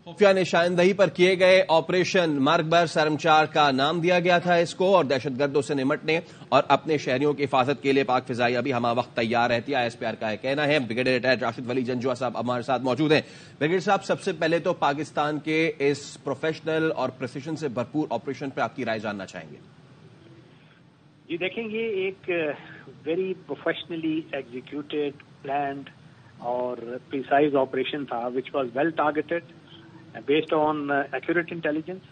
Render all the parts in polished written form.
خفیہ نشاندہی پر کیے گئے آپریشن مرگبر سرمچار کا نام دیا گیا تھا اس کو، اور دہشت گردوں سے نمٹنے اور اپنے شہریوں کی حفاظت کے لیے پاک فضائیہ بھی ہمہ وقت تیار رہتی ہے، ISPR کا یہ کہنا ہے۔ بریگیڈیئر ریٹائرڈ راشد ولی جنجوعہ صاحب ہمارے ساتھ موجود ہیں۔ بریگیڈیئر صاحب، سب سے پہلے تو پاکستان کے اس پروفیشنل اور پریسیشن سے بھرپور آپریشن پر آپ کی رائے جاننا چاہیں گے۔ جی دیکھیں، یہ ایک ویری پروفیشنلی ایگزیکیوٹیڈ پلانڈ اور پریسائز آپریشن تھا which was well targeted based on accurate intelligence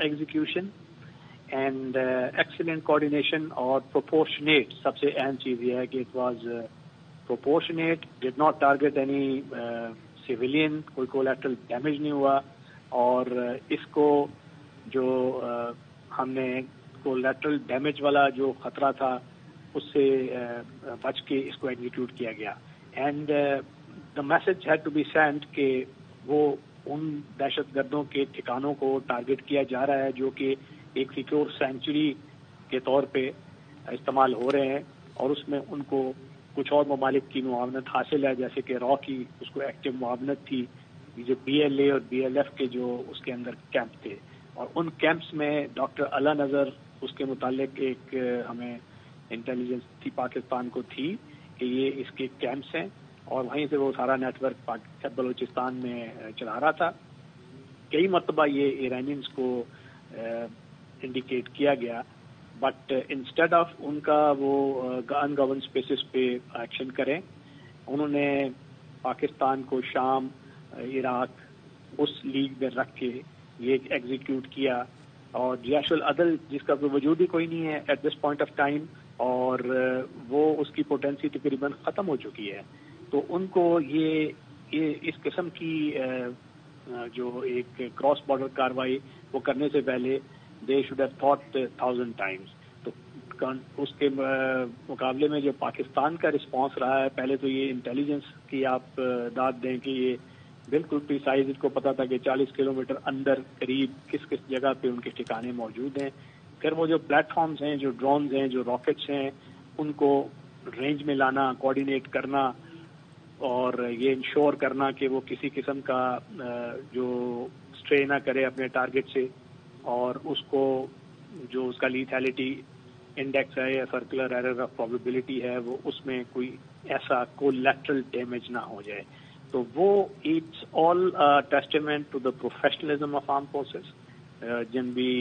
execution and excellent coordination اور proportionate. سب سے اہم چیز یہ ہے کہ it was proportionate, did not target any civilian, کوئی collateral damage نہیں ہوا، اور اس کو جو ہم نے collateral damage والا جو خطرہ تھا اس سے بچ کے اس کو ایگزیکیوٹ کیا گیا. And the message had to be sent کہ وہ ان دہشت گردوں کے ٹھکانوں کو ٹارگٹ کیا جا رہا ہے جو کہ ایک سیکیور سینچری کے طور پہ استعمال ہو رہے ہیں، اور اس میں ان کو کچھ اور ممالک کی معاونت حاصل ہے، جیسے کہ را کی اس کو ایکٹیو معاونت تھی، جو BLA اور BLF کے جو اس کے اندر کیمپ تھے، اور ان کیمپس میں ڈاکٹر اعلیٰ نظر اس کے متعلق ایک ہمیں انٹیلیجنس تھی پاکستان کو تھی کہ یہ اس کے کیمپس ہیں، اور وہیں سے وہ سارا نیٹ ورک بلوچستان میں چلا رہا تھا. کئی مرتبہ یہ ایرانینز کو انڈیکیٹ کیا گیا، بٹ انسٹیڈ آف ان کا وہ ان گورن اسپیسز پہ ایکشن کریں، انہوں نے پاکستان کو شام، عراق اس لیگ میں رکھ کے یہ ایگزیکیوٹ کیا، اور جیش العدل جس کا وجود ہی کوئی نہیں ہے at this point of time, اور وہ اس کی پوٹینسی تقریباً ختم ہو چکی ہے. تو ان کو یہ اس قسم کی جو ایک کراس بارڈر کاروائی وہ کرنے سے پہلے they should have thought 1000 Times. تو اس کے مقابلے میں جو پاکستان کا رسپانس رہا ہے، پہلے تو یہ انٹیلیجنس کی آپ داد دیں کہ یہ بالکل پریسائز، اس کو پتا تھا کہ 40 کلومیٹر اندر قریب کس کس جگہ پہ ان کے ٹھکانے موجود ہیں. پھر وہ جو پلیٹ فارمز ہیں، جو ڈرونز ہیں، جو راکٹس ہیں، ان کو رینج میں لانا، کوآرڈینیٹ کرنا، اور یہ انشور کرنا کہ وہ کسی قسم کا جو اسٹرے نہ کرے اپنے ٹارگٹ سے، اور اس کو جو اس کا لیتھیلٹی انڈیکس ہے یا سرکولر ایرر آف پروبیبلٹی ہے، وہ اس میں کوئی ایسا کولیٹرل ڈیمیج نہ ہو جائے. تو وہ it's all testament to the professionalism of arm forces. جن بھی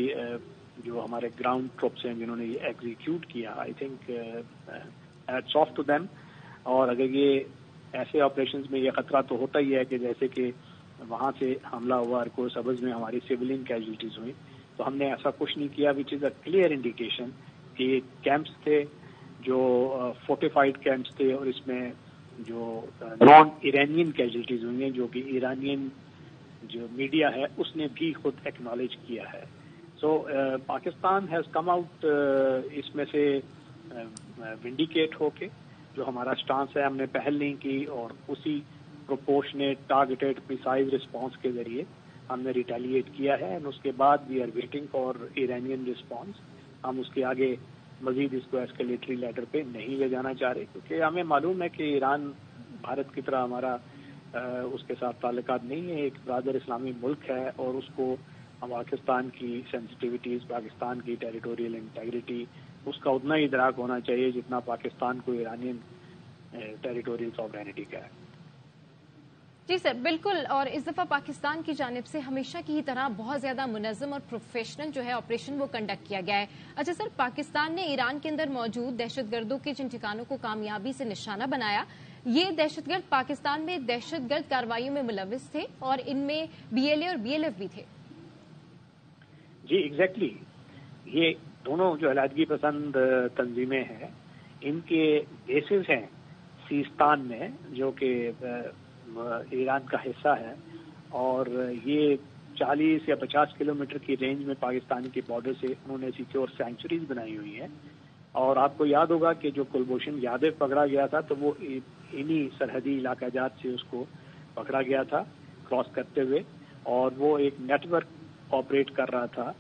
جو ہمارے گراؤنڈ ٹروپس ہیں جنہوں نے یہ ایگزیکیوٹ کیا، I think hats of two them. اور اگر یہ ایسے آپریشنز میں یہ خطرہ تو ہوتا ہی ہے کہ جیسے کہ وہاں سے حملہ ہوا ارکوز سبز میں، ہماری سویلین کیجولٹیز ہوئی، تو ہم نے ایسا کچھ نہیں کیا، وچ از اے کلیئر انڈیکیشن کہ کیمپس تھے جو فورٹیفائڈ کیمپس تھے، اور اس میں جو نان ایرانین کیجولٹیز ہوئی ہیں، جو کہ ایرانین جو میڈیا ہے اس نے بھی خود ایکنالج کیا ہے. سو پاکستان ہیز کم آؤٹ اس میں سے ونڈیکیٹ ہو کے. جو ہمارا سٹانس ہے، ہم نے پہل نہیں کی، اور اسی پروپورشنیٹ ٹارگیٹڈ پریسائز رسپانس کے ذریعے ہم نے ریٹیلیٹ کیا ہے. اور اس کے بعد we are waiting for Iranian response. ہم اس کے آگے مزید اس کو ایسکیلیٹری لیڈر پہ نہیں لے جانا چاہ رہے، کیونکہ ہمیں معلوم ہے کہ ایران بھارت کی طرح ہمارا اس کے ساتھ تعلقات نہیں ہے، ایک برادر اسلامی ملک ہے، اور اس کو پاکستان کی سینسٹیوٹیز، پاکستان کی ٹیریٹوریل انٹیگریٹی، اس کا اتنا ہی ادراک ہونا چاہیے جتنا پاکستان کو ایرانین ٹیریٹوریل سوورینٹی کا ہے. جی سر، بالکل. اور اس دفعہ پاکستان کی جانب سے ہمیشہ کی طرح بہت زیادہ منظم اور پروفیشنل جو ہے آپریشن وہ کنڈکٹ کیا گیا ہے. اچھا سر، پاکستان نے ایران کے اندر موجود دہشت گردوں کے جن ٹھکانوں کو کامیابی سے نشانہ بنایا، یہ دہشت گرد پاکستان میں دہشت گرد کارروائیوں میں ملوث تھے، اور ان میں BLA اور BLF بھی تھے. جی ایگزیکٹلی. یہ دونوں جو علیحدگی پسند تنظیمیں ہیں، ان کے بیسز ہیں سیستان میں، جو کہ ایران کا حصہ ہے، اور یہ 40 یا 50 کلومیٹر کی رینج میں پاکستان کے بارڈر سے انہوں نے سیکیور سینچریز بنائی ہوئی ہیں. اور آپ کو یاد ہوگا کہ جو کلبھوشن یادو پکڑا گیا تھا، تو وہ انہی سرحدی علاقہ جات سے اس کو پکڑا گیا تھا کراس کرتے ہوئے، اور وہ ایک نیٹ ورک آپریٹ کر رہا تھا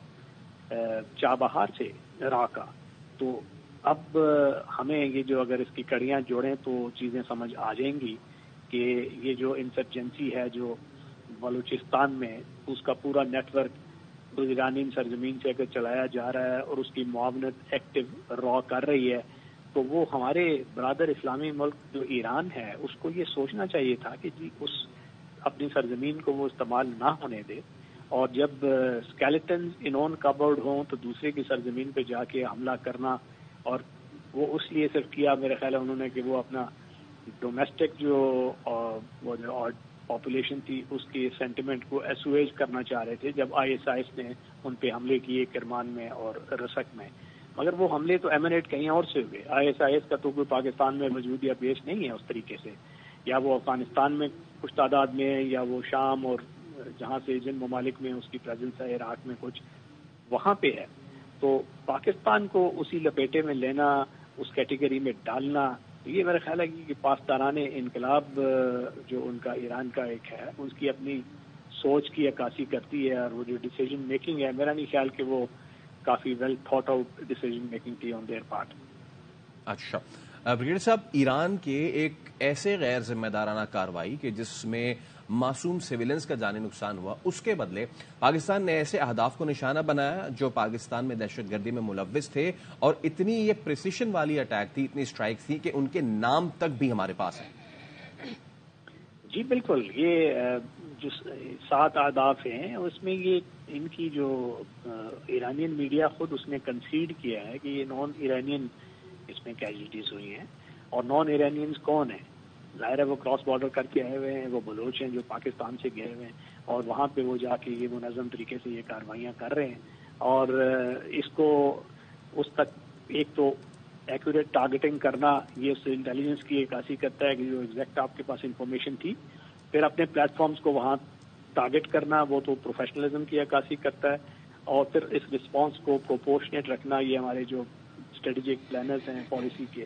چابہار سے راہ کا. تو اب ہمیں یہ جو اگر اس کی کڑیاں جوڑیں تو چیزیں سمجھ آ جائیں گی کہ یہ جو انسرجنسی ہے جو بلوچستان میں اس کا پورا نیٹ ورک اس ایرانی سرزمین سے اگر چلایا جا رہا ہے اور اس کی معاونت ایکٹیو را کر رہی ہے، تو وہ ہمارے برادر اسلامی ملک جو ایران ہے اس کو یہ سوچنا چاہیے تھا کہ جی اس اپنی سرزمین کو وہ استعمال نہ ہونے دے، اور جب اسکیلیٹنز ان اون کبرڈ ہوں تو دوسرے کی سرزمین پہ جا کے حملہ کرنا، اور وہ اس لیے صرف کیا میرے خیال ہے انہوں نے کہ وہ اپنا ڈومیسٹک جو پاپولیشن تھی اس کی سینٹیمنٹ کو ایسویج کرنا چاہ رہے تھے جب ISIS نے ان پہ حملے کیے کرمان میں اور رسک میں، مگر وہ حملے تو ایمنیٹ کہیں اور سے ہوئے۔ ISIS کا تو کوئی پاکستان میں موجود یا بیس نہیں ہے اس طریقے سے، یا وہ افغانستان میں کچھ تعداد میں ہے، یا وہ شام اور جہاں سے جن ممالک میں اس کی پریزنس ہے، عراق میں کچھ وہاں پہ ہے۔ تو پاکستان کو اسی لپیٹے میں لینا، اس کیٹیگری میں ڈالنا، یہ میرا خیال ہے کہ پاسداران انقلاب جو ان کا ایران کا ایک ہے اس کی اپنی سوچ کی عکاسی کرتی ہے، اور وہ جو ڈیسیجن میکنگ ہے میرا نہیں خیال کہ وہ کافی well thought out decision making تھی آن دیئر پارٹ۔ اچھا بریگیڈیئر صاحب، ایران کے ایک ایسے غیر ذمہ دارانہ کارروائی کہ جس میں معصوم سویلنز کا جانی نقصان ہوا، اس کے بدلے پاکستان نے ایسے اہداف کو نشانہ بنایا جو پاکستان میں دہشت گردی میں ملوث تھے، اور اتنی یہ پریسیشن والی اٹیک تھی، اتنی اسٹرائک تھی کہ ان کے نام تک بھی ہمارے پاس ہیں۔ جی بالکل، یہ جو 7 اہداف ہیں اس میں یہ ان کی جو ایرانین میڈیا خود اس نے کنسیڈ کیا ہے کہ یہ نان ایرانین اس میں کیجولٹیز ہوئی ہیں، اور نان ایرانینز کون ہیں؟ ظاہر ہے وہ کراس بارڈر کر کے آئے ہوئے ہیں، وہ بلوچ ہیں جو پاکستان سے گئے ہوئے ہیں، اور وہاں پہ وہ جا کے یہ منظم طریقے سے یہ کارروائیاں کر رہے ہیں، اور اس کو اس تک ایک تو ایکوریٹ ٹارگیٹنگ کرنا، یہ اس انٹیلیجنس کی عکاسی کرتا ہے کہ جو ایگزیکٹ آپ کے پاس انفارمیشن تھی، پھر اپنے پلیٹ فارمز کو وہاں ٹارگیٹ کرنا، وہ تو پروفیشنلزم کی عکاسی کرتا ہے، اور پھر اس رسپانس کو پروپورشنیٹ رکھنا، یہ ہمارے جو اسٹریٹجک پلانرز ہیں پالیسی کے،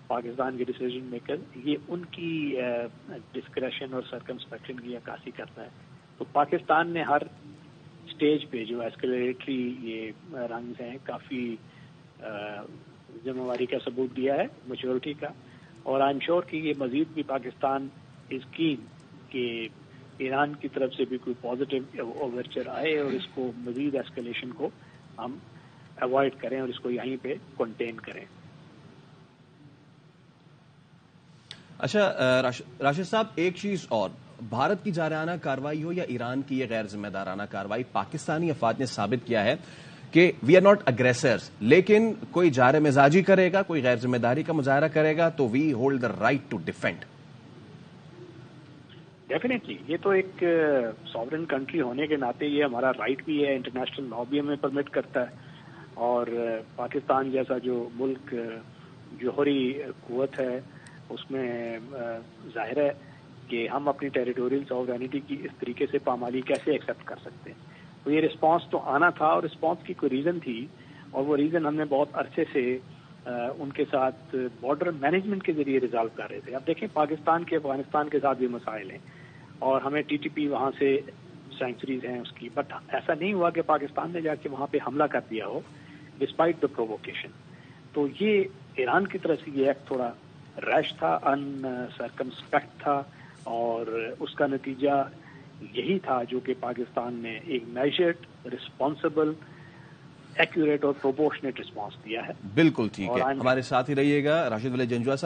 پاکستان کے ڈیسیجن میکر، یہ ان کی ڈسکریشن اور سرکمسپیکشن کی عکاسی کرتا ہے۔ تو پاکستان نے ہر سٹیج پہ جو ایسکلیٹری یہ رنگز ہیں کافی ذمہ داری کا ثبوت دیا ہے، میچورٹی کا، اور آئی ایم شیور کہ یہ مزید بھی پاکستان از کین کہ ایران کی طرف سے بھی کوئی پازیٹیو اوورچر آئے اور اس کو مزید ایسکلیشن کو ہم اوائڈ کریں اور اس کو یہیں پہ کنٹین کریں۔ اچھا راشد صاحب، ایک چیز اور، بھارت کی جارحانہ کارروائی ہو یا ایران کی یہ غیر ذمہ دارانہ کارروائی، پاکستانی افواج نے ثابت کیا ہے کہ وی آر ناٹ اگریسرز، لیکن کوئی جار مزاجی کرے گا، کوئی غیر ذمہ داری کا مظاہرہ کرے گا تو we hold the right to defend. Definitely, یہ تو ایک ساورن کنٹری ہونے کے ناطے یہ ہمارا رائٹ بھی ہے، انٹرنیشنل لا بھی ہمیں پرمٹ کرتا ہے، اور پاکستان جیسا جو ملک جوہری قوت ہے اس میں ظاہر ہے کہ ہم اپنی ٹیریٹوریل ساورینٹی کی اس طریقے سے پامالی کیسے ایکسیپٹ کر سکتے ہیں۔ تو یہ رسپانس تو آنا تھا، اور رسپانس کی کوئی ریزن تھی، اور وہ ریزن ہم نے بہت عرصے سے ان کے ساتھ بارڈر مینجمنٹ کے ذریعے ریزالو کر رہے تھے۔ اب دیکھیں پاکستان کے افغانستان کے ساتھ بھی مسائل ہیں، اور ہمیں TTP وہاں سے سینکچریز ہیں اس کی، بٹ ایسا نہیں ہوا کہ پاکستان نے جا کے وہاں پہ حملہ کر دیا ہو ڈسپائٹ دا پرووکیشن۔ تو یہ ایران کی طرف سے یہ ایک تھوڑا ریش تھا، ان سرکمسپیکٹ تھا، اور اس کا نتیجہ یہی تھا جو کہ پاکستان نے ایک میجرڈ، رسپانسبل، ایکوریٹ اور پروپورشنیٹ رسپانس دیا ہے۔ بالکل ٹھیک ہے، ہمارے ساتھ ہی رہیے گا راشد ولی جنجوعہ صاحب۔